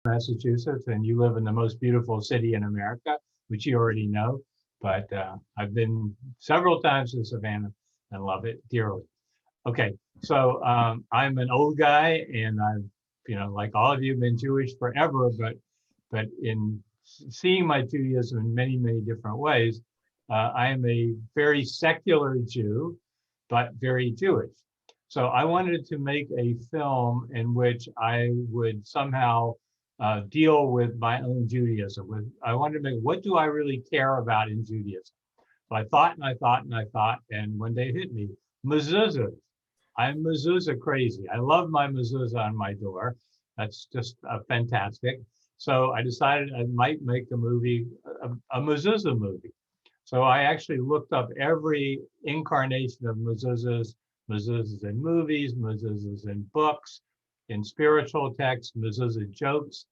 Massachusetts, and you live in the most beautiful city in America, which you already know. But I've been several times to Savannah and love it dearly. Okay, so I'm an old guy, and I've, like all of you, been Jewish forever. But in seeing my Judaism in many, many different ways, I am a very secular Jew, but very Jewish. So I wanted to make a film in which I would somehow deal with my own Judaism. I wanted to make, what do I really care about in Judaism? So I thought and I thought and I thought, and one day it hit me, mezuzahs. I'm mezuzah crazy. I love my mezuzah on my door. That's just fantastic. So I decided I might make a movie, a mezuzah movie. So I actually looked up every incarnation of mezuzahs, mezuzahs in movies, mezuzahs in books, in spiritual texts, mezuzah jokes.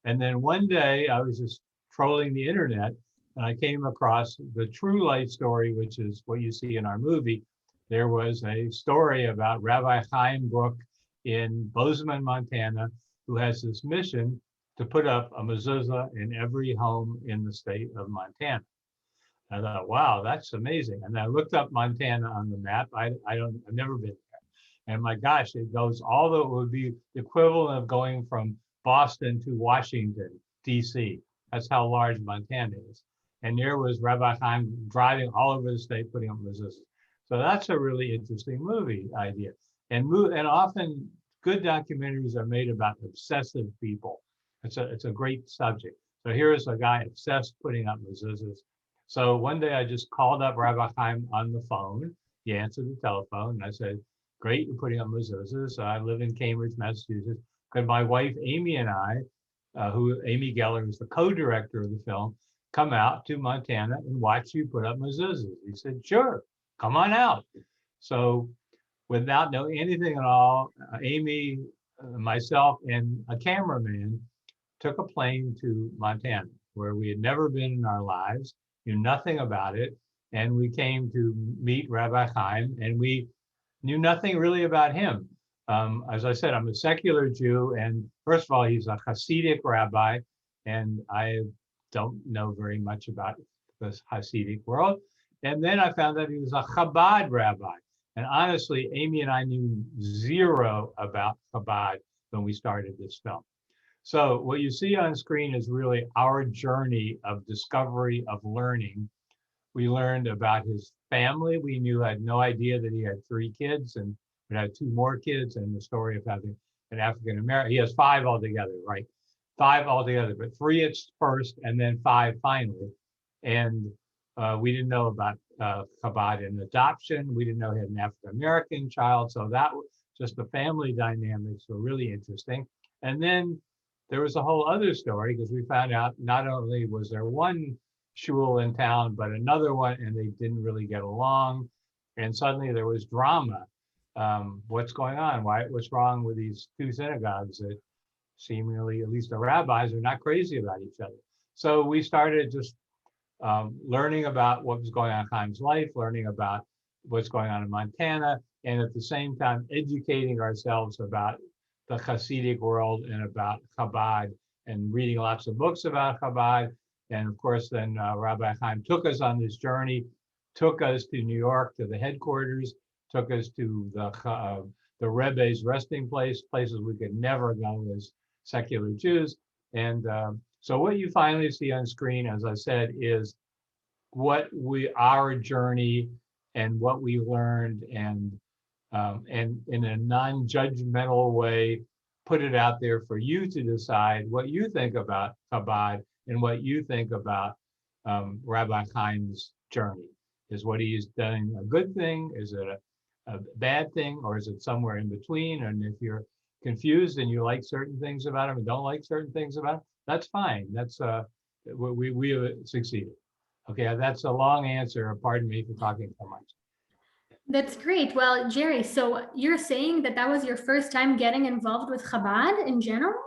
And then one day I was just trolling the internet, and I came across the true life story, which is what you see in our movie. There was a story about Rabbi Chaim Brook in Bozeman, Montana, who has this mission to put up a mezuzah in every home in the state of Montana. I thought, wow, that's amazing. And I looked up Montana on the map. I've never been there. And my gosh, it goes it would be the equivalent of going from Boston to Washington, DC. That's how large Montana is. And there was Rabbi Chaim driving all over the state, putting up mezuzahs. So that's a really interesting movie idea. And often good documentaries are made about obsessive people. It's a great subject. So here's a guy obsessed putting up mezuzahs. So one day I just called up Rabbi Chaim on the phone. He answered the telephone, and I said, great, you're putting up mezuzahs. I live in Cambridge, Massachusetts. Could my wife, Amy, and I, Amy Geller, who's the co-director of the film, come out to Montana and watch you put up mezuzahs? He said, sure, come on out. So without knowing anything at all, Amy, myself, and a cameraman took a plane to Montana, where we had never been in our lives, knew nothing about it. And we came to meet Rabbi Chaim, and we knew nothing really about him. As I said, I'm a secular Jew, and first of all, he's a Hasidic rabbi, and I don't know very much about this Hasidic world. And then I found out he was a Chabad rabbi. And honestly, Amy and I knew zero about Chabad when we started this film. So what you see on screen is really our journey of discovery, of learning. We learned about his family. We had no idea that he had 3 kids, and we had 2 more kids, and the story of having an African American. He has 5 altogether, right? 5 altogether, but 3 at first, and then 5 finally. And we didn't know about Chabad and adoption. We didn't know he had an African American child. So that was just the family dynamics were really interesting. And then there was a whole other story, because we found out not only was there one shul in town, but another one, and they didn't really get along. And suddenly there was drama. What's going on? What's wrong with these 2 synagogues that seemingly, at least the rabbis, are not crazy about each other? So we started just learning about what was going on in Chaim's life, learning about what's going on in Montana, and at the same time educating ourselves about the Hasidic world and about Chabad, and reading lots of books about Chabad. And of course, then Rabbi Chaim took us on this journey, took us to New York, to the headquarters, took us to the Rebbe's resting places we could never go as secular Jews. And so what you finally see on screen, as I said, is our journey and what we learned, and in a non-judgmental way, put it out there for you to decide what you think about Chabad and what you think about Rabbi Chaim's journey. Is what he's done a good thing? Is it a bad thing? Or is it somewhere in between? And if you're confused and you like certain things about him and don't like certain things about him, that's fine. That's we succeeded. Okay, that's a long answer. Pardon me for talking so much. That's great. Well, Jerry, so you're saying that was your first time getting involved with Chabad in general?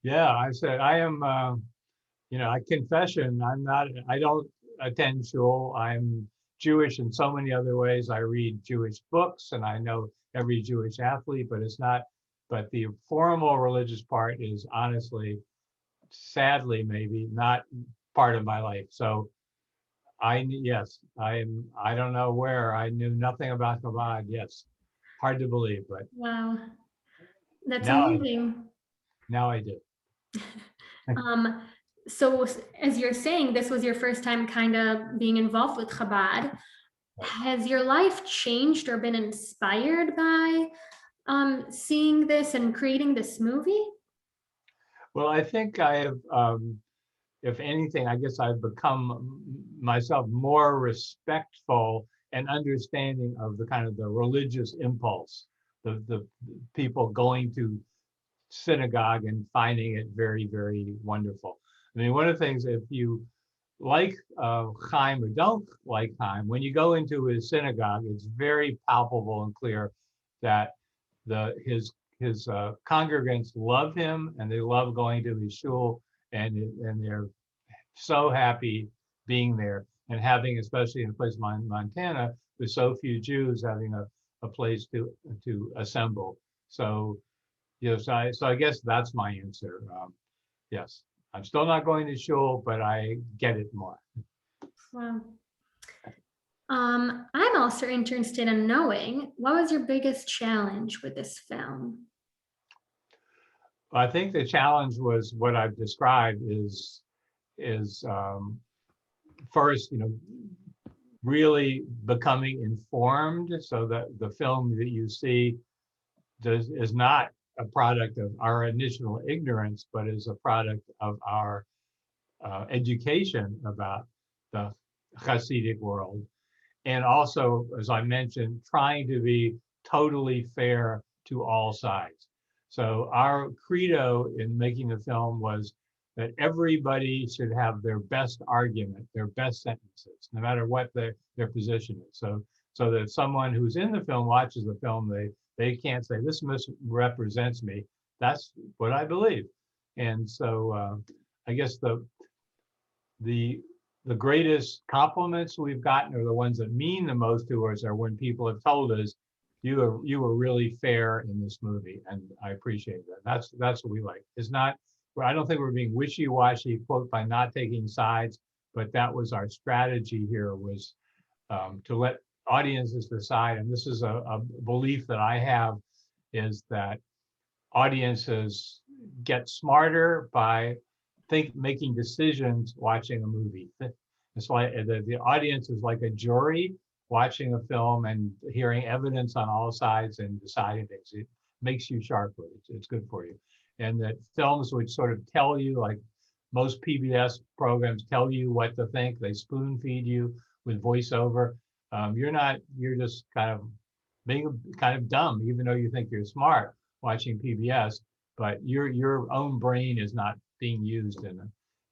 Yeah, I said I am. Confession. I don't attend shul. I'm Jewish in so many other ways. I read Jewish books, and I know every Jewish athlete, but it's not. But the formal religious part is honestly sadly, maybe not part of my life. So yes, I don't know where. I knew nothing about Chabad. Yes, hard to believe, but Wow, that's now I amazing. now I do. Um, so as you're saying, this was your first time kind of being involved with Chabad. Has your life changed or been inspired by seeing this and creating this movie? Well, I think I have, if anything, I guess I've become myself more respectful and understanding of the kind of the religious impulse, the people going to synagogue and finding it very, very wonderful. I mean, one of the things, if you like Chaim or don't like Chaim, when you go into his synagogue, it's very palpable and clear that his congregants love him and they love going to his shul, and they're so happy being there and having, especially in a place like Montana, with so few Jews, having a place to assemble. So so I guess that's my answer. Yes, I'm still not going to shul, but I get it more. Wow. I'm also interested in knowing what was your biggest challenge with this film? I think the challenge was what I've described is first, really becoming informed so that the film that you see is not a product of our initial ignorance, but is a product of our education about the Hasidic world. And also, as I mentioned, trying to be totally fair to all sides. So our credo in making the film was that everybody should have their best argument, their best sentences, no matter what their position is. So that someone who's in the film watches the film, they can't say this misrepresents me. That's what I believe. And so I guess the greatest compliments we've gotten are the ones that mean the most to us are when people have told us you were really fair in this movie, and I appreciate that. That's what we like. It's not, I don't think we're being wishy-washy, quote, by not taking sides, but that was our strategy here, was to let audiences decide. And this is a belief that I have, is that audiences get smarter by making decisions watching a movie. It's like the audience is like a jury watching a film and hearing evidence on all sides and deciding things. It makes you sharper. It's good for you. And that films which sort of tell you, like most PBS programs tell you what to think, they spoon feed you with voiceover. You're just kind of being kind of dumb, even though you think you're smart watching PBS, but your own brain is not being used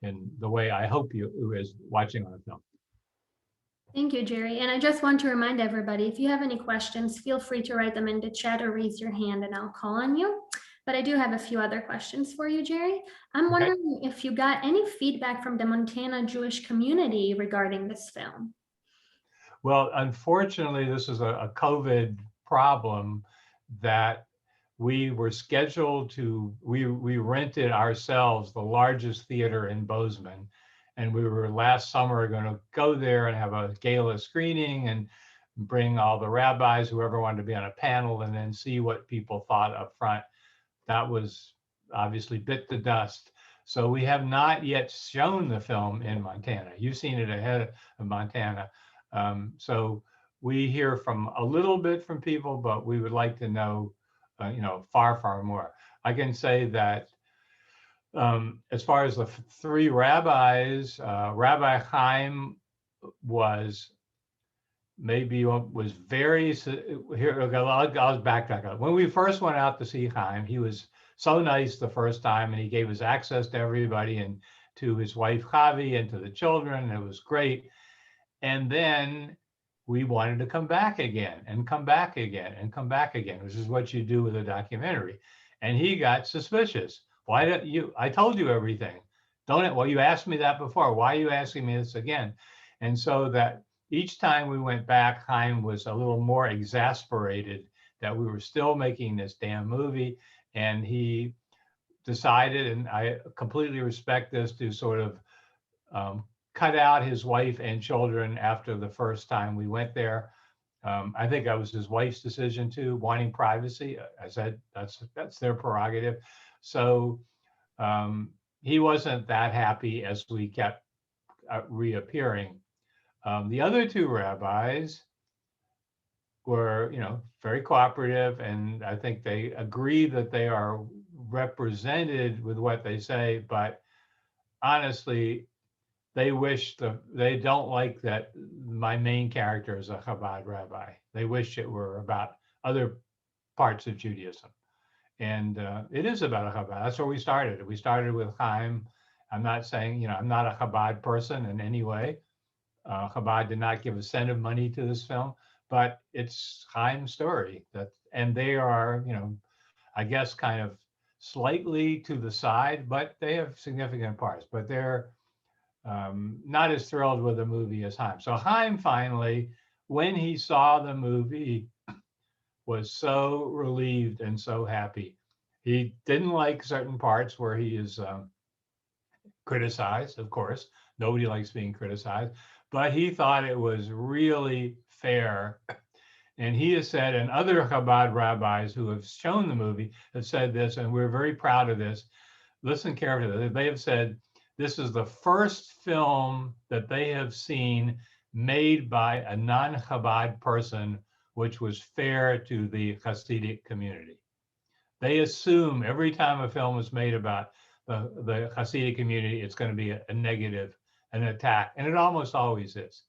in the way I hope you is watching on a film. Thank you, Jerry. And I just want to remind everybody, if you have any questions, feel free to write them in the chat or raise your hand and I'll call on you. But I do have a few other questions for you, Jerry. I'm wondering if you got any feedback from the Montana Jewish community regarding this film. Well, unfortunately, this is a COVID problem that we were scheduled to, we rented ourselves the largest theater in Bozeman. And we were last summer going to go there and have a gala screening and bring all the rabbis, whoever wanted to be on a panel, and then see what people thought up front. That was obviously bit the dust. So we have not yet shown the film in Montana. You've seen it ahead of Montana. So we hear from a little bit from people, but we would like to know, far, far more. I can say that as far as the three rabbis, Rabbi Chaim was very, here, I'll backtrack up. When we first went out to see Chaim, he was so nice the first time, and he gave us access to everybody and to his wife Chavi and to the children. It was great. And then we wanted to come back again and come back again and come back again, which is what you do with a documentary. And he got suspicious. Why don't you, I told you everything. Well, you asked me that before. Why are you asking me this again? And so that each time we went back, Chaim was a little more exasperated that we were still making this damn movie. And he decided, and I completely respect this, to sort of cut out his wife and children after the first time we went there. I think that was his wife's decision too, wanting privacy. I said that's their prerogative. So he wasn't that happy as we kept reappearing. The other two rabbis were, very cooperative, and I think they agree that they are represented with what they say, but honestly, they don't like that my main character is a Chabad rabbi. They wish it were about other parts of Judaism. And it is about a Chabad. That's where we started. We started with Chaim. I'm not saying, I'm not a Chabad person in any way. Chabad did not give a cent of money to this film, but it's Chaim's story. And they are, I guess, kind of slightly to the side, but they have significant parts. But they're not as thrilled with the movie as Chaim. So Chaim finally, when he saw the movie, was so relieved and so happy. He didn't like certain parts where he is criticized, of course. Nobody likes being criticized, but he thought it was really fair. And he has said, and other Chabad rabbis who have shown the movie have said this, and we're very proud of this. Listen carefully. They have said, this is the first film that they have seen made by a non-Chabad person, which was fair to the Hasidic community. They assume every time a film is made about the Hasidic community, it's going to be a negative, an attack, and it almost always is.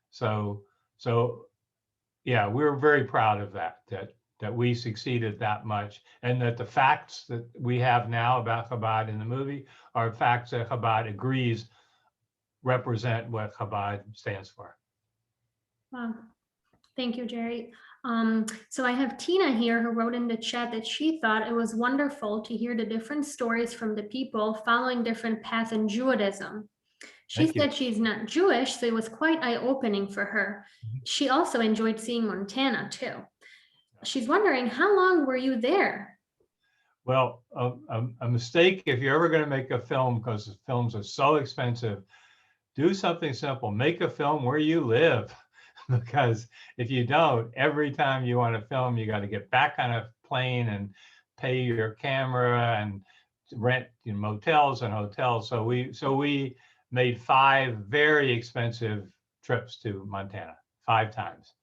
So yeah, we're very proud of that we succeeded that much, and that the facts that we have now about Chabad in the movie are facts that Chabad agrees represent what Chabad stands for. Wow. Thank you, Jerry. So I have Tina here who wrote in the chat that she thought it was wonderful to hear the different stories from the people following different paths in Judaism. She said she's not Jewish, so it was quite eye-opening for her. She also enjoyed seeing Montana too. She's wondering, how long were you there? Well, a mistake, if you're ever going to make a film, because films are so expensive, do something simple. Make a film where you live. Because if you don't, every time you want to film, you got to get back on a plane and pay your camera and rent motels and hotels. So we made 5 very expensive trips to Montana, 5 times.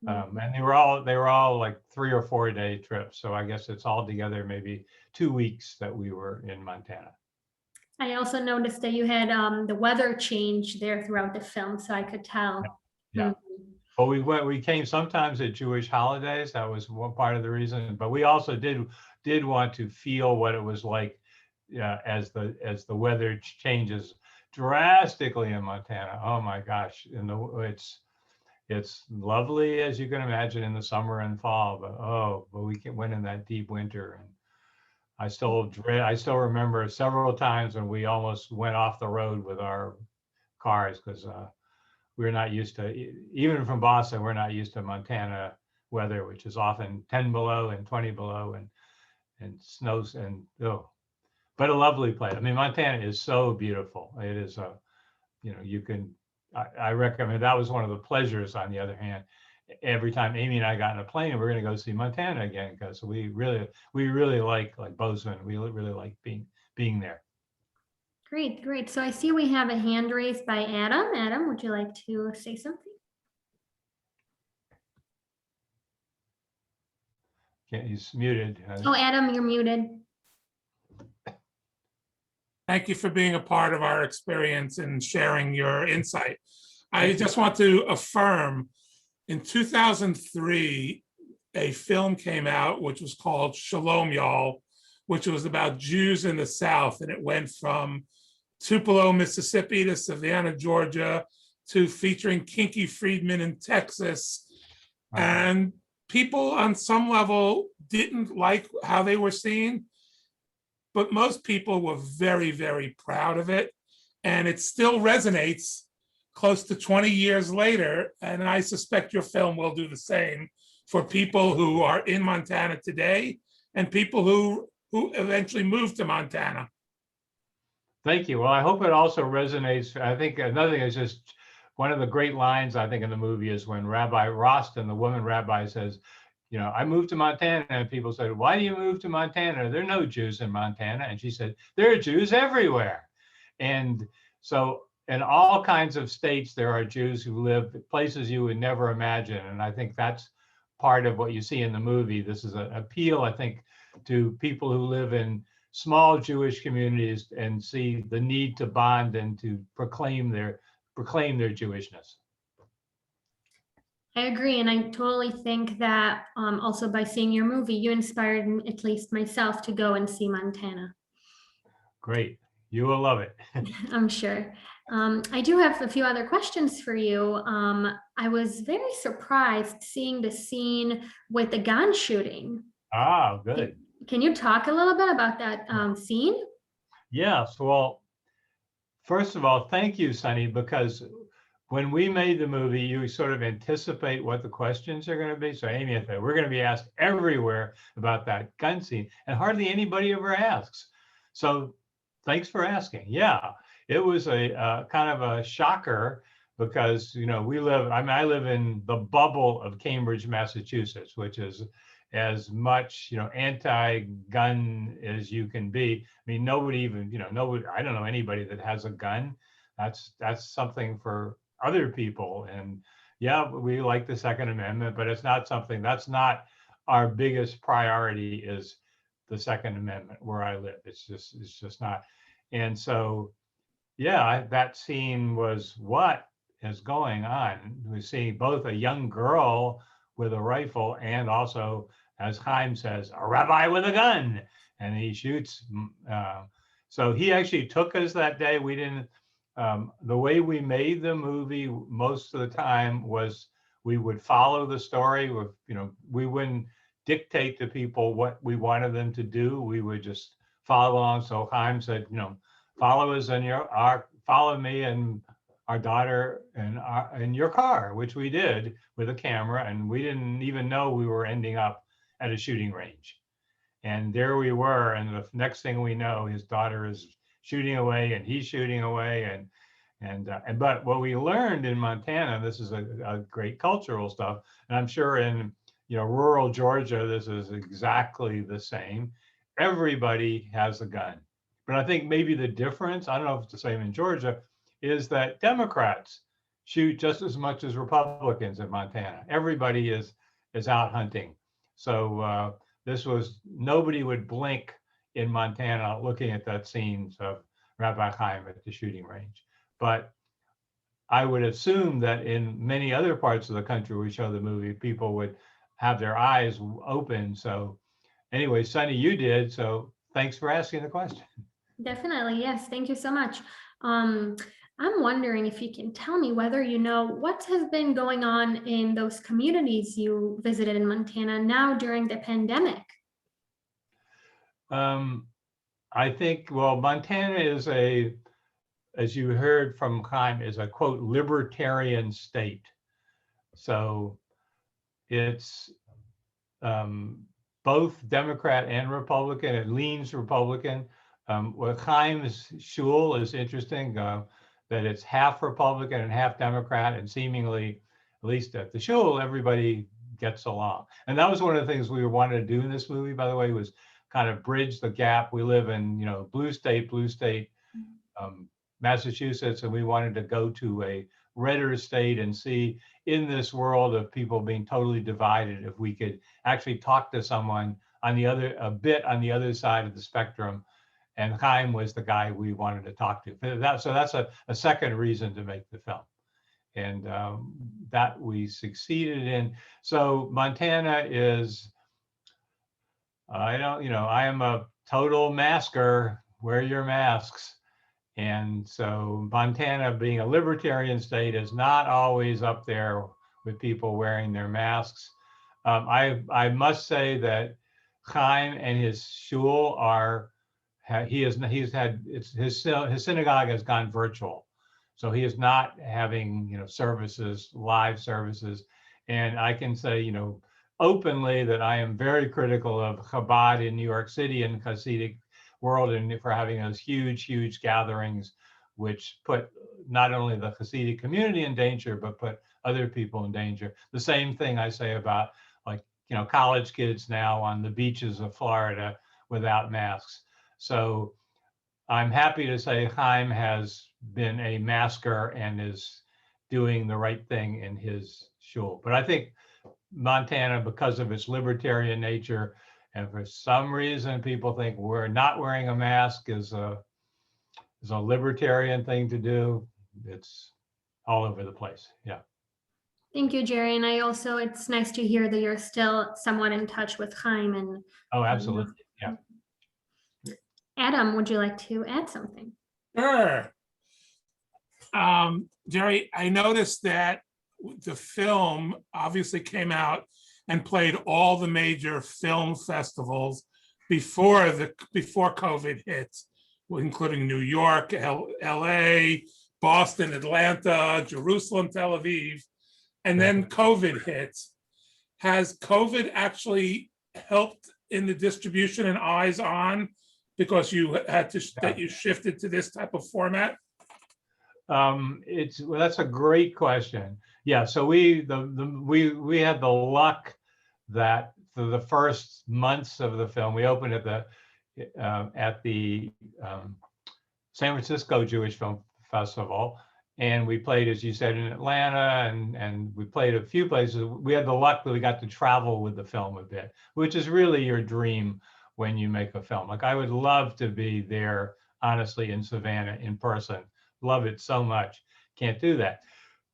And they were all like 3 or 4 day trips. So I guess it's all together maybe 2 weeks that we were in Montana. I also noticed that you had the weather change there throughout the film, so I could tell. Yeah. Well, we came sometimes at Jewish holidays. That was one part of the reason. But we also did want to feel what it was like as the weather changes drastically in Montana. Oh my gosh! It's lovely, as you can imagine, in the summer and fall. But we went in that deep winter, and I still remember several times when we almost went off the road with our cars because we're not used to, even from Boston, we're not used to Montana weather, which is often 10 below and 20 below and snows and but a lovely place. I mean, Montana is so beautiful. It is I recommend. That was one of the pleasures. On the other hand, every time Amy and I got in a plane, we're going to go see Montana again because we really like Bozeman. We really like being there. Great. So I see we have a hand raised by Adam. Adam, would you like to say something? He's muted. Oh, Adam, you're muted. Thank you for being a part of our experience and sharing your insight. I just want to affirm, in 2003, a film came out which was called Shalom Y'all, which was about Jews in the South, and it went from Tupelo, Mississippi to Savannah, Georgia, to featuring Kinky Friedman in Texas. And people on some level didn't like how they were seen, but most people were very, very proud of it. And it still resonates close to 20 years later. And I suspect your film will do the same for people who are in Montana today and people who who eventually moved to Montana. Thank you. Well, I hope it also resonates. I think another thing is just one of the great lines I think in the movie is when Rabbi Rostin, the woman rabbi, says, you know, I moved to Montana, and people said, why do you move to Montana? There are no Jews in Montana. And she said, there are Jews everywhere. And so in all kinds of states, there are Jews who live places you would never imagine. And I think that's part of what you see in the movie. This is an appeal, I think, to people who live in small Jewish communities and see the need to bond and to proclaim their Jewishness. I agree, and I totally think that also by seeing your movie, you inspired at least myself to go and see Montana. Great, you will love it. I'm sure. I do have a few other questions for you. I was very surprised seeing the scene with the gun shooting. Ah, good. Can you talk a little bit about that scene? Yes, well, first of all, thank you, Sunny, because when we made the movie, you sort of anticipate what the questions are going to be. So Amy, I said, we're going to be asked everywhere about that gun scene, and hardly anybody ever asks. So thanks for asking. Yeah, it was a kind of a shocker because, you know, I live in the bubble of Cambridge, Massachusetts, which is as much, you know, anti-gun as you can be. I mean, nobody even, you know, I don't know anybody that has a gun. That's something for other people. And yeah, we like the Second Amendment, but it's not something, that's not our biggest priority is the Second Amendment where I live. It's just not. And so, yeah, that scene was what is going on. We see both a young girl with a rifle and also, as Chaim says, a rabbi with a gun, and he shoots. So he actually took us that day. We didn't, the way we made the movie most of the time was we would follow the story with, you know, we wouldn't dictate to people what we wanted them to do. We would just follow along. So Chaim said, you know, follow us in follow me and our daughter in your car, which we did with a camera, and we didn't even know we were ending up at a shooting range. And there we were, and the next thing we know, his daughter is shooting away and he's shooting away, but what we learned in Montana, this is a great cultural stuff, and I'm sure in, you know, rural Georgia, this is exactly the same. Everybody has a gun, but I think maybe the difference, I don't know if it's the same in Georgia, is that Democrats shoot just as much as Republicans in Montana. Everybody is out hunting. So nobody would blink in Montana looking at that scene of Rabbi Chaim at the shooting range. But I would assume that in many other parts of the country we show the movie, people would have their eyes open. So anyway, Sunny, you did. So thanks for asking the question. Definitely, yes. Thank you so much. I'm wondering if you can tell me whether you know what has been going on in those communities you visited in Montana now during the pandemic. I think, well, Montana is as you heard from Chaim, is a quote, libertarian state. So it's both Democrat and Republican. It leans Republican. What Chaim's shul is interesting, that it's half Republican and half Democrat, and seemingly, at least at the shul, everybody gets along. And that was one of the things we wanted to do in this movie, by the way, was kind of bridge the gap. We live in, you know, blue state, Massachusetts, and we wanted to go to a redder state and see in this world of people being totally divided, if we could actually talk to someone on a bit on the other side of the spectrum. And Chaim was the guy we wanted to talk to. So that's a second reason to make the film. And that we succeeded in. So Montana is, I am a total masker, wear your masks. And so Montana, being a libertarian state, is not always up there with people wearing their masks. I must say that Chaim and his shul his synagogue has gone virtual, so he is not having, you know, live services. And I can say, you know, openly that I am very critical of Chabad in New York City and Hasidic world, and for having those huge gatherings, which put not only the Hasidic community in danger, but put other people in danger. The same thing I say about, like, college kids now on the beaches of Florida without masks. So I'm happy to say Chaim has been a masker and is doing the right thing in his shul. But I think Montana, because of its libertarian nature, and for some reason people think we're not wearing a mask is a libertarian thing to do. It's all over the place. Yeah. Thank you, Jerry. And it's nice to hear that you're still somewhat in touch with Chaim. And Oh, absolutely. Yeah. Adam, would you like to add something? Sure. Jerry, I noticed that the film obviously came out and played all the major film festivals before COVID hit, including New York, LA, Boston, Atlanta, Jerusalem, Tel Aviv, and then COVID hit. Has COVID actually helped in the distribution and eyes on, because you had to that you shifted to this type of format? That's a great question. Yeah, so we had the luck that for the first months of the film, we opened at the San Francisco Jewish Film Festival, and we played, as you said, in Atlanta, and we played a few places. We had the luck that we got to travel with the film a bit, which is really your dream when you make a film. Like, I would love to be there, honestly, in Savannah in person. Love it so much. Can't do that.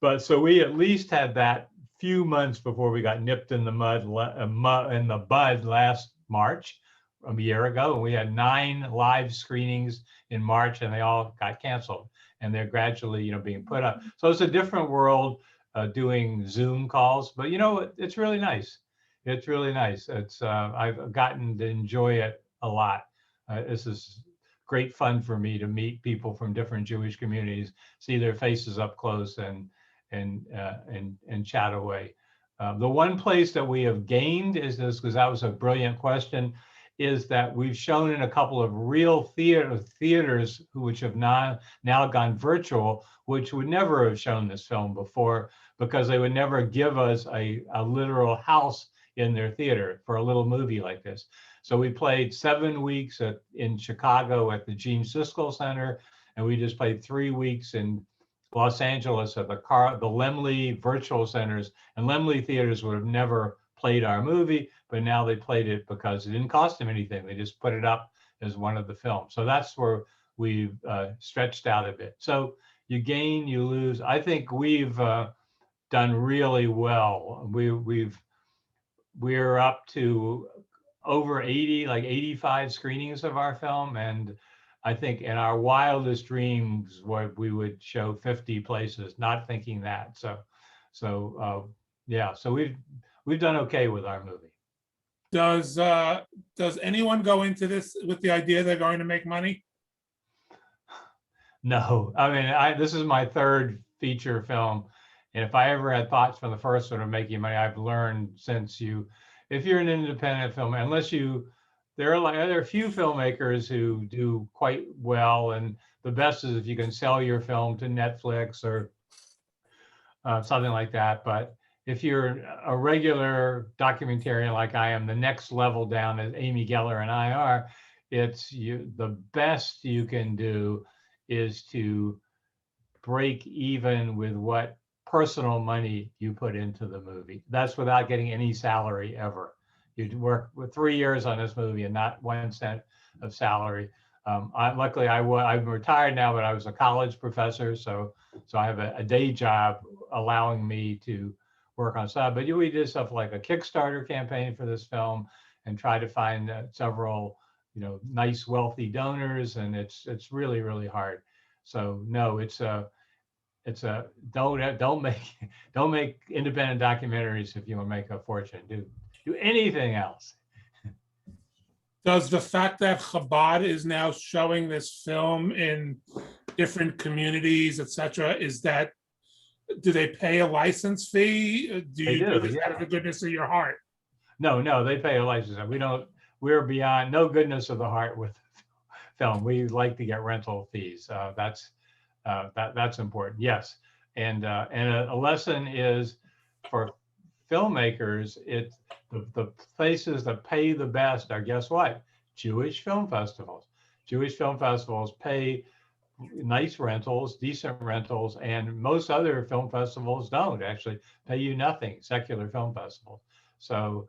But so we at least had that few months before we got nipped in the bud last March, a year ago, and we had 9 live screenings in March, and they all got canceled, and they're gradually, being put up. So it's a different world doing Zoom calls, but it's really nice. It's really nice. I've gotten to enjoy it a lot. This is great fun for me to meet people from different Jewish communities, see their faces up close, and chat away. The one place that we have gained is this, because that was a brilliant question, is that we've shown in a couple of real theaters which have now gone virtual, which would never have shown this film before, because they would never give us a literal house in their theater for a little movie like this. So we played 7 weeks in Chicago at the Gene Siskel Center, and we just played 3 weeks in Los Angeles at the Laemmle Virtual Centers. And Laemmle theaters would have never played our movie, but now they played it because it didn't cost them anything. They just put it up as one of the films. So that's where we've stretched out a bit. So you gain, you lose. I think we've done really well. We're up to over 80, like 85 screenings of our film. And I think in our wildest dreams, we would show 50 places, not thinking that. Yeah, so we've done okay with our movie. Does anyone go into this with the idea they're going to make money? No, I mean, this is my 3rd feature film. And if I ever had thoughts from the first one of making money, I've learned if you're an independent film, there are a few filmmakers who do quite well, and the best is if you can sell your film to Netflix or something like that. But if you're a regular documentarian like I am, the next level down, as Amy Geller and I are, the best you can do is to break even with what personal money you put into the movie. That's without getting any salary ever. You'd work with 3 years on this movie and not 1 cent of salary. Luckily, I'm retired now, but I was a college professor, so I have a day job allowing me to work on stuff. But we did stuff like a Kickstarter campaign for this film and try to find several, nice, wealthy donors, and it's really, really hard. So no, don't make independent documentaries if you want to make a fortune. Do anything else. Does the fact that Chabad is now showing this film in different communities, etc., do they pay a license fee? Do you do this out of the goodness of your heart? No, they pay a license. We don't, we're beyond, no goodness of the heart with film. We like to get rental fees. That's important. Yes. And a lesson is for filmmakers, the places that pay the best are, guess what? Jewish film festivals. Jewish film festivals pay nice rentals, decent rentals, and most other film festivals don't actually pay you nothing, secular film festivals. So,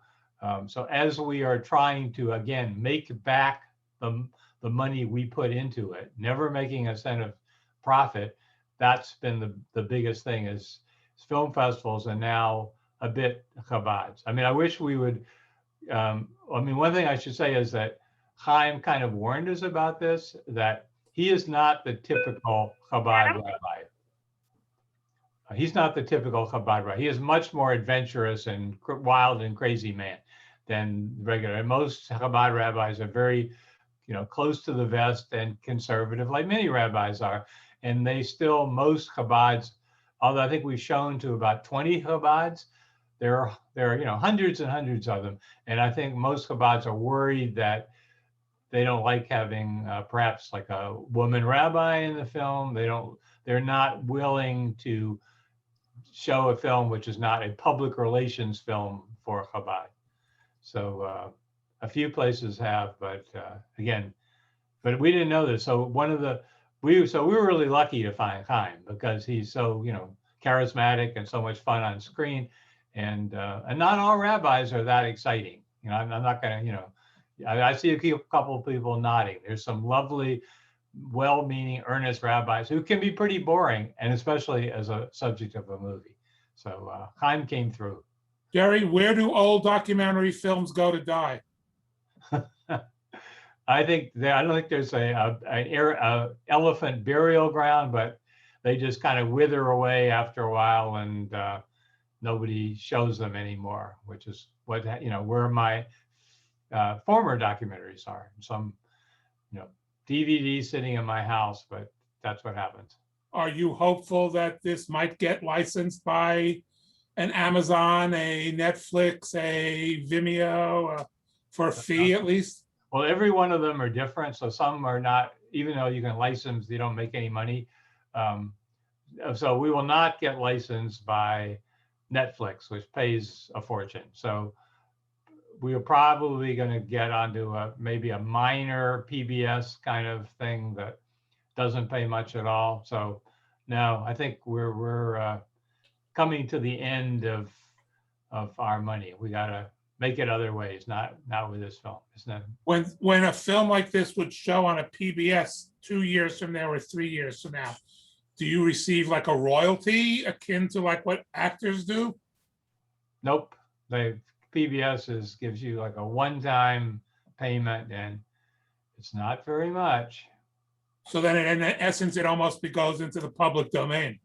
so as we are trying to, again, make back the money we put into it, never making a cent of profit, that's been the biggest thing is film festivals are now a bit Chabad. I mean, I wish we would, I mean, one thing I should say is that Chaim kind of warned us about this, that he is not the typical Chabad rabbi. He's not the typical Chabad rabbi. He is much more adventurous and wild and crazy man than regular. And most Chabad rabbis are very, close to the vest and conservative, like many rabbis are. And they still, most Chabads, although I think we've shown to about 20 Chabads, there are hundreds and hundreds of them. And I think most Chabads are worried that they don't like having perhaps like a woman rabbi in the film. They're not willing to show a film which is not a public relations film for Chabad. So a few places have, but again, but we didn't know this. So we were really lucky to find Chaim because he's so, charismatic and so much fun on screen. And not all rabbis are that exciting. I'm not going to, I see a couple of people nodding. There's some lovely, well-meaning, earnest rabbis who can be pretty boring, and especially as a subject of a movie. So Chaim came through. Jerry, where do old documentary films go to die? I don't think there's a elephant burial ground, but they just kind of wither away after a while, and nobody shows them anymore, which is what, where my former documentaries are. Some, DVD sitting in my house, but that's what happens. Are you hopeful that this might get licensed by an Amazon, a Netflix, a Vimeo, for a fee at least? Well, every one of them are different. So some are not, even though you can license, you don't make any money. So we will not get licensed by Netflix, which pays a fortune. So we are probably going to get onto maybe a minor PBS kind of thing that doesn't pay much at all. So no, I think we're coming to the end of our money. We got to make it other ways, not with this film. It's not. When a film like this would show on a PBS 2 years from now or 3 years from now, do you receive like a royalty akin to like what actors do? Nope. PBS gives you like a one-time payment, and it's not very much. So then in essence, it almost goes into the public domain.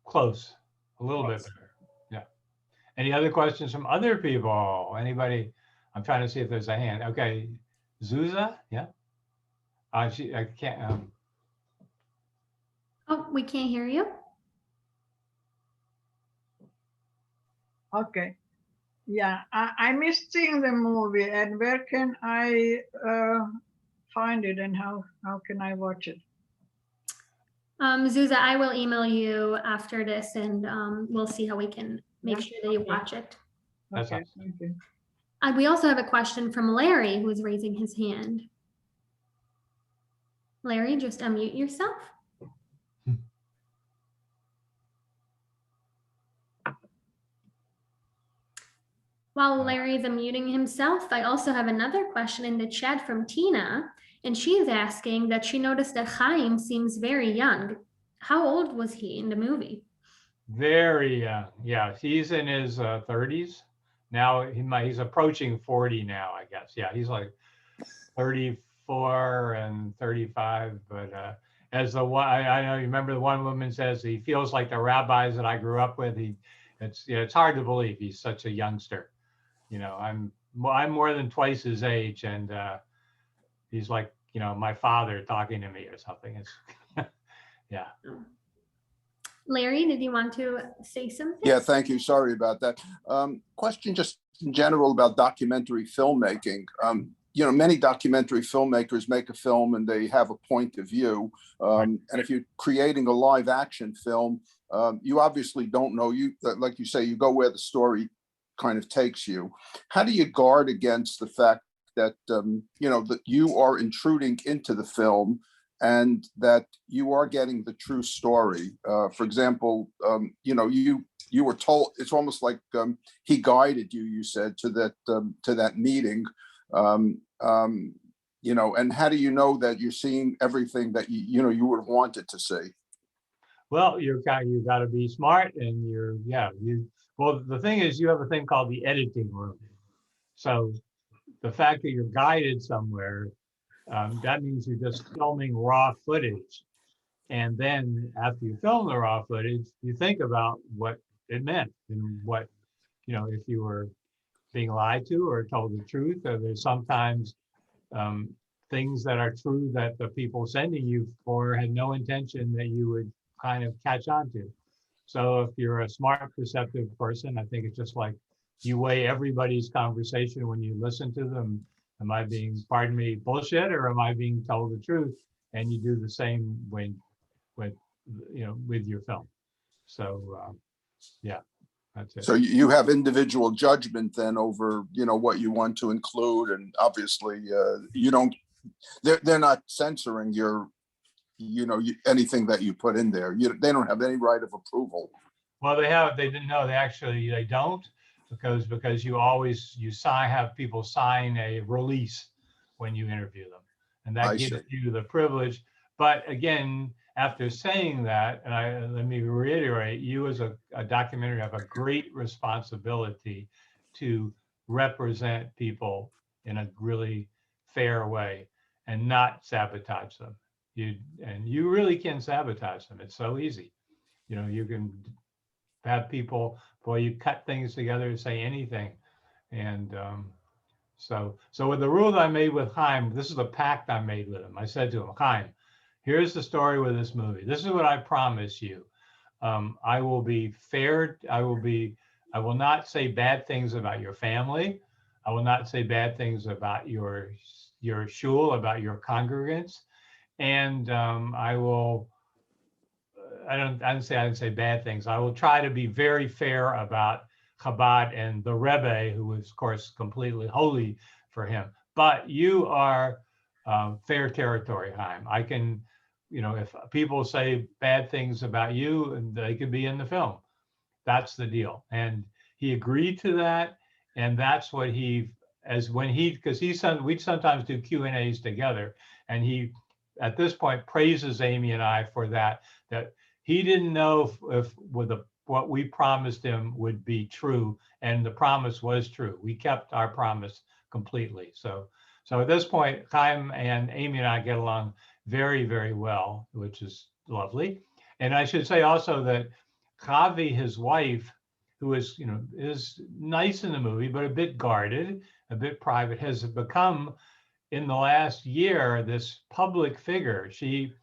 Close, a little bit better. Yeah. Any other questions from other people? Anybody? I'm trying to see if there's a hand. Okay, Zuza, yeah. I can't. Oh, we can't hear you. Okay. Yeah, I missed seeing the movie, and where can I find it, and how can I watch it? Zuza, I will email you after this, and we'll see how we can make sure that you Okay. watch it. That's Okay, awesome. thank you. We also have a question from Larry, who's raising his hand. Larry, just unmute yourself. While Larry's unmuting himself, I also have another question in the chat from Tina, and she's asking that she noticed that Chaim seems very young. How old was he in the movie? Very young. Yeah, he's in his 30s now. He's approaching 40 now, I guess. Yeah, he's like 34 and 35. But as the one, I know you remember the one woman says he feels like the rabbis that I grew up with. It's hard to believe he's such a youngster. I'm more than twice his age, and he's like, my father talking to me or something. It's yeah. Larry, did you want to say something? Yeah, thank you. Sorry about that. Question just in general about documentary filmmaking. You know, many documentary filmmakers make a film and they have a point of view. And if you're creating a live action film, you obviously don't know, like you say, you go where the story kind of takes you. How do you guard against the fact that, you know, that you are intruding into the film and that you are getting the true story? For example, you know, you were told, it's almost like he guided you, you said, to that meeting. You know, and how do you know that you're seeing everything that you know you would have wanted to see? Well, you got to be smart, and well, the thing is, you have a thing called the editing room. So the fact that you're guided somewhere, that means you're just filming raw footage. And then after you film the raw footage, you think about what it meant and what, you know, if you were being lied to or told the truth, or there's sometimes things that are true that the people sending you for had no intention that you would kind of catch on to. So if you're a smart, perceptive person, I think it's just like you weigh everybody's conversation when you listen to them. Am I being, pardon me, bullshit, or am I being told the truth? And you do the same with your film. So yeah, that's it. So you have individual judgment then over, you know, what you want to include, and obviously you don't. They're not censoring your, you know, anything that you put in there. They don't have any right of approval. Well, they didn't know. They don't, because you always have people sign a release when you interview them, and that gives you the privilege. But again, after saying that, and let me reiterate, you as a documentary have a great responsibility to represent people in a really fair way and not sabotage them. You really can sabotage them. It's so easy. You know, you can have people, boy, you cut things together to say anything. And so with the rule that I made with Chaim, this is the pact I made with him. I said to him, Chaim, here's the story with this movie. This is what I promise you. I will be fair. I will not say bad things about your family. I will not say bad things about your shul, about your congregants. And I didn't say bad things. I will try to be very fair about Chabad and the Rebbe, who was, of course, completely holy for him. But you are fair territory, Chaim. I can, you know, if people say bad things about you, they could be in the film. That's the deal. And he agreed to that. And that's what because we'd sometimes do Q&As together. And he, at this point, praises Amy and I for that he didn't know if what we promised him would be true. And the promise was true. We kept our promise completely. So at this point, Chaim and Amy and I get along very, very well, which is lovely. And I should say also that Chavi, his wife, who is nice in the movie, but a bit guarded, a bit private, has become in the last year this public figure. She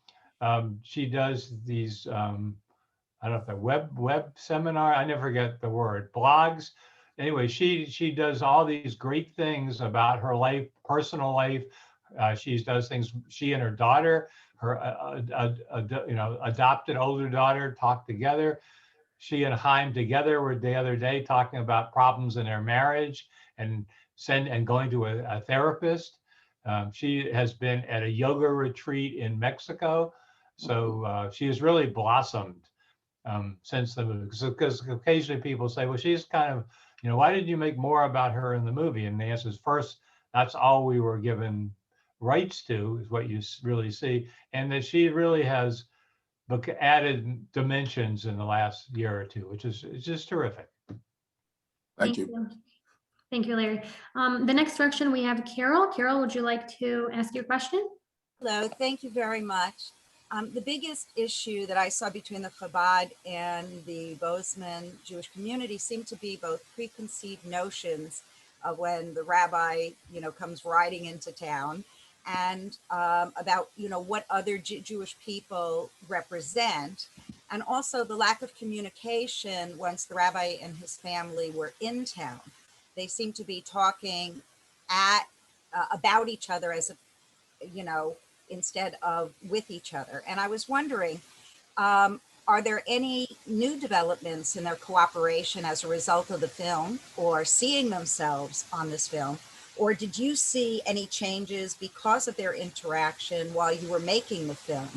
does these I don't know if the web seminar, I never get the word, blogs. Anyway, she does all these great things about her life, personal life. She does things. She and her daughter, her adopted older daughter, talk together. She and Chaim together were the other day talking about problems in their marriage and going to a therapist. She has been at a yoga retreat in Mexico. So she has really blossomed since the movie. Because occasionally people say, well, she's kind of, why didn't you make more about her in the movie? And the answer is, first, that's all we were given rights to, is what you really see. And that she really has added dimensions in the last year or two, which is just terrific. Thank you. Thank you, Larry. The next question we have Carol. Carol, would you like to ask your question? Hello, thank you very much. The biggest issue that I saw between the Chabad and the Bozeman Jewish community seemed to be both preconceived notions of when the rabbi, comes riding into town, and about, what other Jewish people represent. And also the lack of communication once the rabbi and his family were in town. They seem to be talking about each other as a, instead of with each other. And I was wondering, are there any new developments in their cooperation as a result of the film or seeing themselves on this film? Or did you see any changes because of their interaction while you were making the film?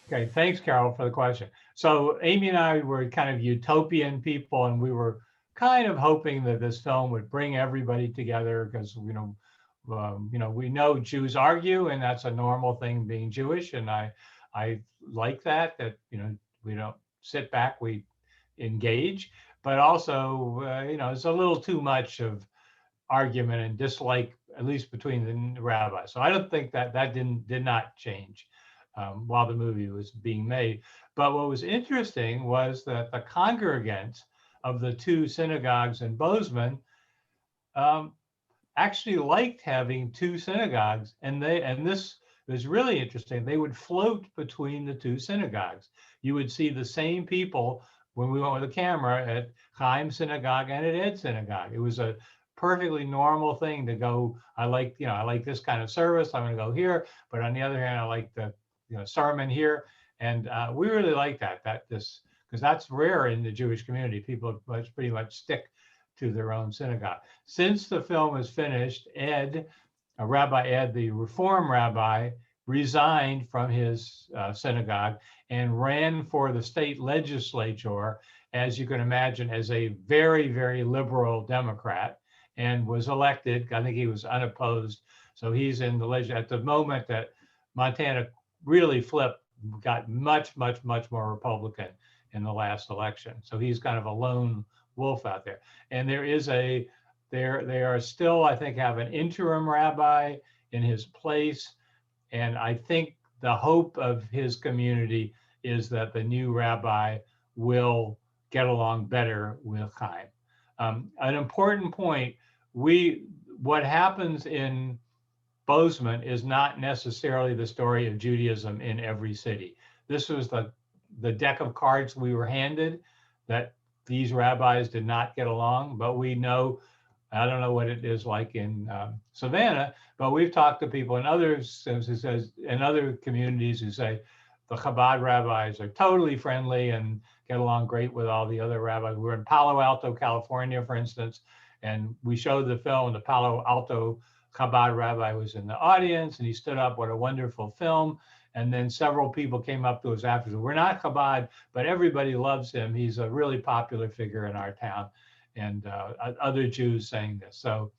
Okay, thanks, Carol, for the question. So Amy and I were kind of utopian people, and we were kind of hoping that this film would bring everybody together because, we know Jews argue, and that's a normal thing being Jewish. And I like that, we don't sit back, we engage, but also, it's a little too much of argument and dislike, at least between the rabbis. So I don't think that did not change while the movie was being made. But what was interesting was that the congregants of the two synagogues in Bozeman actually liked having two synagogues, and this was really interesting. They would float between the two synagogues. You would see the same people when we went with the camera at Chaim Synagogue and at Ed Synagogue. It was a perfectly normal thing to go. I like this kind of service, I'm going to go here. But on the other hand, I like the sermon here, and we really like because that's rare in the Jewish community. People pretty much stick to their own synagogue. Since the film was finished, Rabbi Ed, the Reform rabbi, resigned from his synagogue and ran for the state legislature, as you can imagine, as a very, very liberal Democrat, and was elected. I think he was unopposed. So he's in the legislature at the moment that Montana really flipped, got much, much, much more Republican in the last election. So he's kind of a lone wolf out there. And they are still, I think, have an interim rabbi in his place. And I think the hope of his community is that the new rabbi will get along better with Chaim. An important point, what happens in Bozeman is not necessarily the story of Judaism in every city. This was the deck of cards we were handed, that these rabbis did not get along, but we know, I don't know what it is like in Savannah, but we've talked to people in other communities who say the Chabad rabbis are totally friendly and get along great with all the other rabbis. We're in Palo Alto, California, for instance, and we showed the film. The Palo Alto Chabad rabbi was in the audience, and he stood up. What a wonderful film. And then several people came up to us afterwards. We're not Chabad, but everybody loves him. He's a really popular figure in our town. And other Jews saying this. So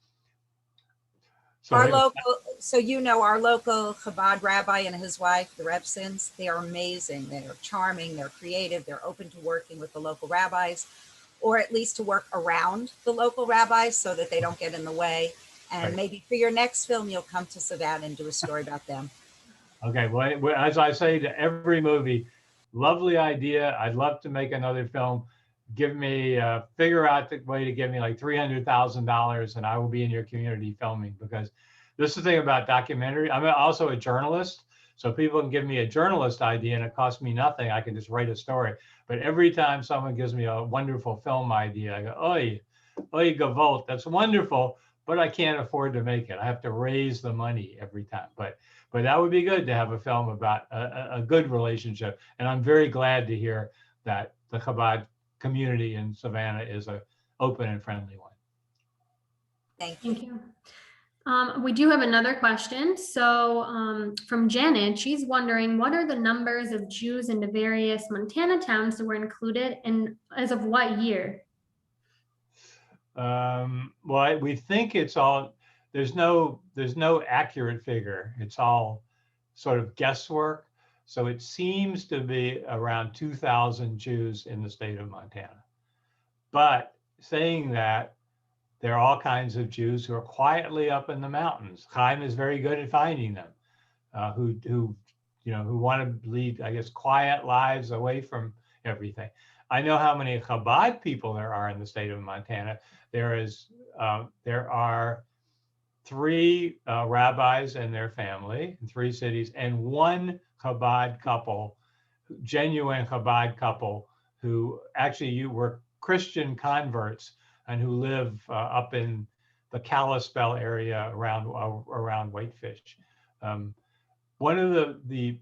our local Chabad rabbi and his wife, the Rebsons, they are amazing. They are charming, they're creative, they're open to working with the local rabbis, or at least to work around the local rabbis so that they don't get in the way. And right. Maybe for your next film, you'll come to Savannah and do a story about them. Okay, well, as I say to every movie, lovely idea. I'd love to make another film. Figure out the way to give me like $300,000, and I will be in your community filming, because this is the thing about documentary. I'm also a journalist, so people can give me a journalist idea and it costs me nothing. I can just write a story. But every time someone gives me a wonderful film idea, I go, oy gavolt, that's wonderful, but I can't afford to make it. I have to raise the money every time. But that would be good to have a film about a good relationship. And I'm very glad to hear that the Chabad community in Savannah is an open and friendly one. Thank you. Thank you. We do have another question. So from Janet, she's wondering, what are the numbers of Jews in the various Montana towns that were included, and as of what year? Well, we think it's all, there's no accurate figure. It's all sort of guesswork. So it seems to be around 2,000 Jews in the state of Montana. But saying that, there are all kinds of Jews who are quietly up in the mountains. Chaim is very good at finding them, who want to lead, I guess, quiet lives away from everything. I know how many Chabad people there are in the state of Montana. There are 3 rabbis and their family in 3 cities, and 1 Chabad couple genuine Chabad couple who actually you were Christian converts and who live up in the Kalispell area around Whitefish. One of the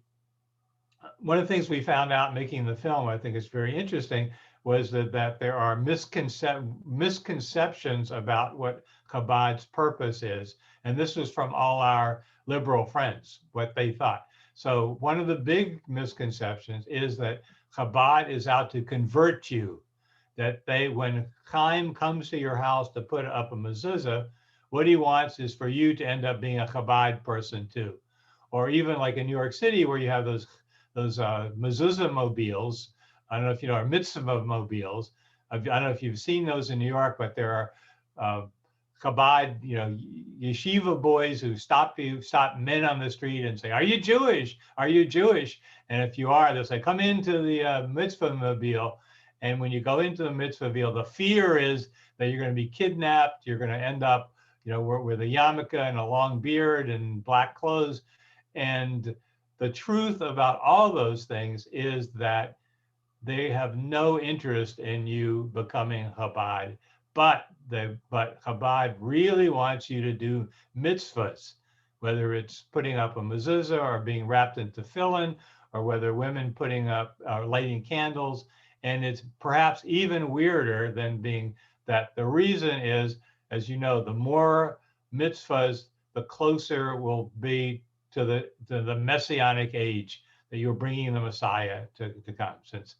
things we found out making the film, I think is very interesting, was that there are misconceptions about what Chabad's purpose is. And this was from all our liberal friends, what they thought. So one of the big misconceptions is that Chabad is out to convert you, that when Chaim comes to your house to put up a mezuzah, what he wants is for you to end up being a Chabad person too. Or even like in New York City where you have those mezuzah mobiles. I don't know if you know, or mitzvah mobiles. I don't know if you've seen those in New York, but there are Chabad, yeshiva boys who stop men on the street and say, "Are you Jewish? Are you Jewish?" And if you are, they'll say, "Come into the mitzvah mobile." And when you go into the mitzvah mobile, the fear is that you're going to be kidnapped. You're going to end up, with a yarmulke and a long beard and black clothes. And the truth about all those things is that they have no interest in you becoming Chabad, but Chabad really wants you to do mitzvahs, whether it's putting up a mezuzah or being wrapped in tefillin, or whether women putting up lighting candles. And it's perhaps even weirder than being that. The reason is, as you know, the more mitzvahs, the closer will be to the messianic age that you're bringing the Messiah to come, since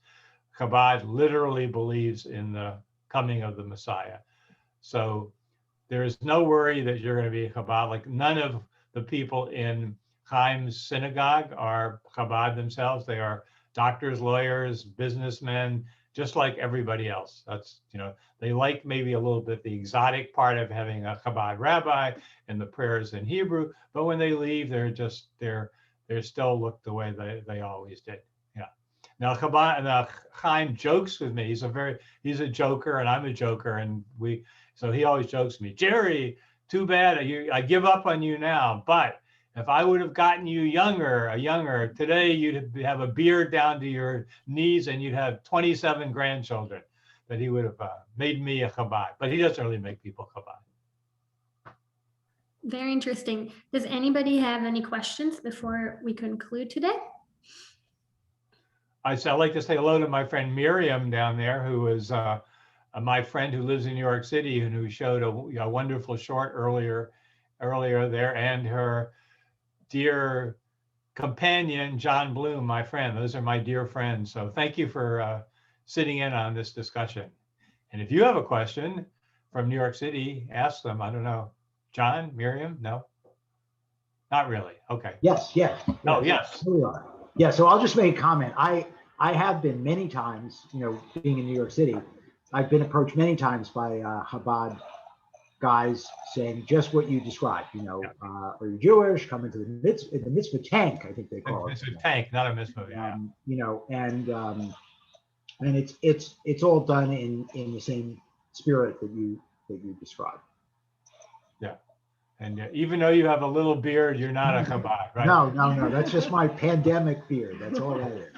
Chabad literally believes in the coming of the Messiah. So there is no worry that you're going to be Chabad. Like none of the people in Chaim's synagogue are Chabad themselves. They are doctors, lawyers, businessmen, just like everybody else. That's, they like maybe a little bit the exotic part of having a Chabad rabbi and the prayers in Hebrew, but when they leave, they're still look the way they always did. Yeah. Now Chaim jokes with me. He's a joker and I'm a joker, and so he always jokes with me, "Jerry, too bad I give up on you now, but if I would have gotten you younger, today you'd have a beard down to your knees and you'd have 27 grandchildren." That he would have made me a Chabad, but he doesn't really make people Chabad. Very interesting. Does anybody have any questions before we conclude today? I'd like to say hello to my friend Miriam down there, who is my friend who lives in New York City and who showed a wonderful short earlier there, and her dear companion, John Bloom, my friend. Those are my dear friends. So thank you for sitting in on this discussion. And if you have a question from New York City, ask them. I don't know. John, Miriam? No? Not really. Okay. Yes. Oh, yes. Here we are. Yeah, so I'll just make a comment. I have been many times, being in New York City, I've been approached many times by Chabad guys saying just what you described, are you Jewish? Come into the mitzvah tank, I think they call it. It's a tank, not a mitzvah. Yeah. And it's all done in the same spirit that you described. Yeah. And even though you have a little beard, you're not a Chabad, right? No. That's just my pandemic beard. That's all that is.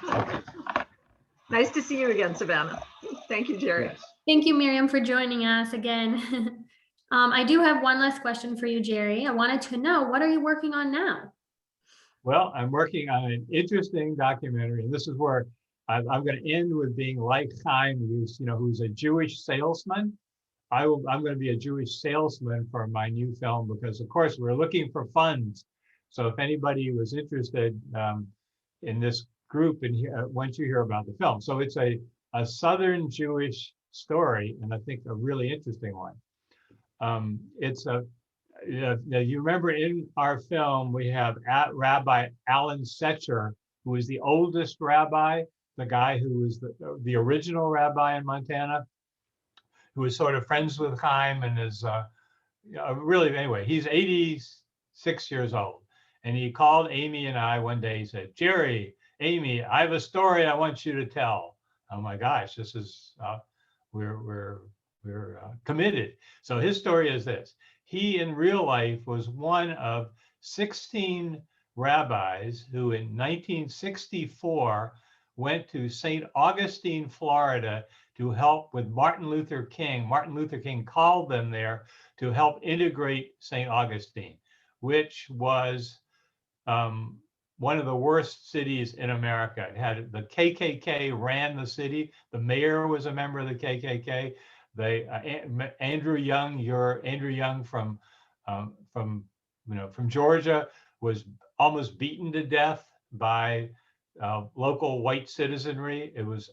Nice to see you again, Savannah. Thank you, Jerry. Yes. Thank you, Miriam, for joining us again. I do have one last question for you, Jerry. I wanted to know, what are you working on now? Well, I'm working on an interesting documentary, and this is where I'm going to end with being like Chaim, who's a Jewish salesman. I'm going to be a Jewish salesman for my new film because, of course, we're looking for funds. So if anybody was interested in this group, and once you hear about the film, so it's a Southern Jewish story, and I think a really interesting one. You remember in our film we have Rabbi Alan Setcher, who is the oldest rabbi, the guy who was the original rabbi in Montana, who was sort of friends with Chaim and is really, anyway, he's 86 years old. And he called Amy and I one day. He said, "Jerry, Amy, I have a story I want you to tell." Oh my gosh, this is, we're committed. So his story is this. He in real life was one of 16 rabbis who in 1964 went to St. Augustine, Florida to help with Martin Luther King. Martin Luther King called them there to help integrate St. Augustine, which was one of the worst cities in America. It had the KKK ran the city. The mayor was a member of the KKK. Andrew Young from Georgia was almost beaten to death by local white citizenry. It was,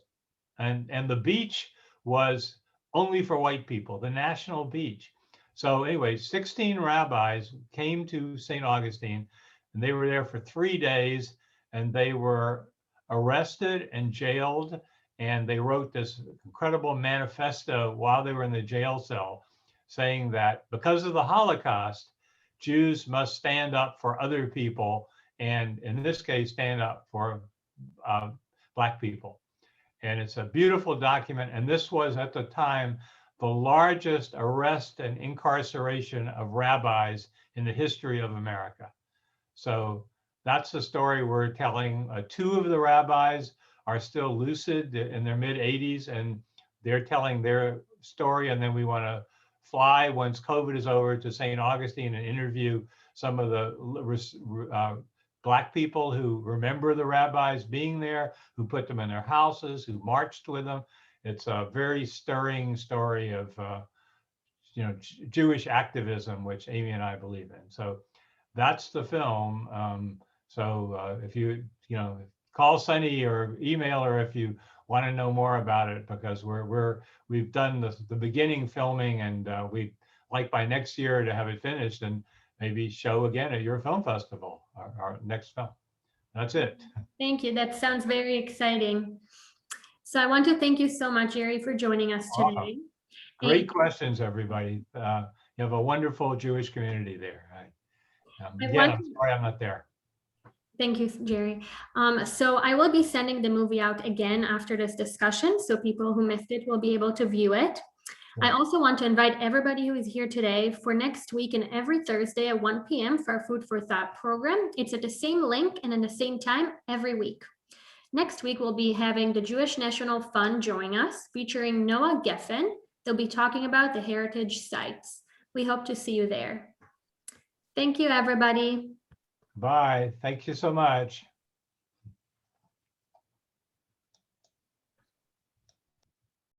and the beach was only for white people, the national beach. So anyway, 16 rabbis came to St. Augustine, and they were there for 3 days, and they were arrested and jailed, and they wrote this incredible manifesto while they were in the jail cell, saying that because of the Holocaust, Jews must stand up for other people, and in this case, stand up for Black people. And it's a beautiful document, and this was at the time the largest arrest and incarceration of rabbis in the history of America. So that's the story we're telling. 2 of the rabbis are still lucid in their mid-80s, and they're telling their story. And then we want to fly once COVID is over to St. Augustine and interview some of the Black people who remember the rabbis being there, who put them in their houses, who marched with them. It's a very stirring story of Jewish activism, which Amy and I believe in. So that's the film. If you call Sunny or email her if you want to know more about it, because we've done the beginning filming, and we'd like by next year to have it finished and maybe show again at your film festival, our next film. That's it. Thank you. That sounds very exciting. So I want to thank you so much, Jerry, for joining us today. Great questions, everybody. You have a wonderful Jewish community there. I'm sorry I'm not there. Thank you, Jerry. So I will be sending the movie out again after this discussion, so people who missed it will be able to view it. I also want to invite everybody who is here today for next week and every Thursday at 1 p.m. for our Food for Thought program. It's at the same link and in the same time every week. Next week, we'll be having the Jewish National Fund join us, featuring Noah Geffen. They'll be talking about the heritage sites. We hope to see you there. Thank you, everybody. Bye. Thank you so much.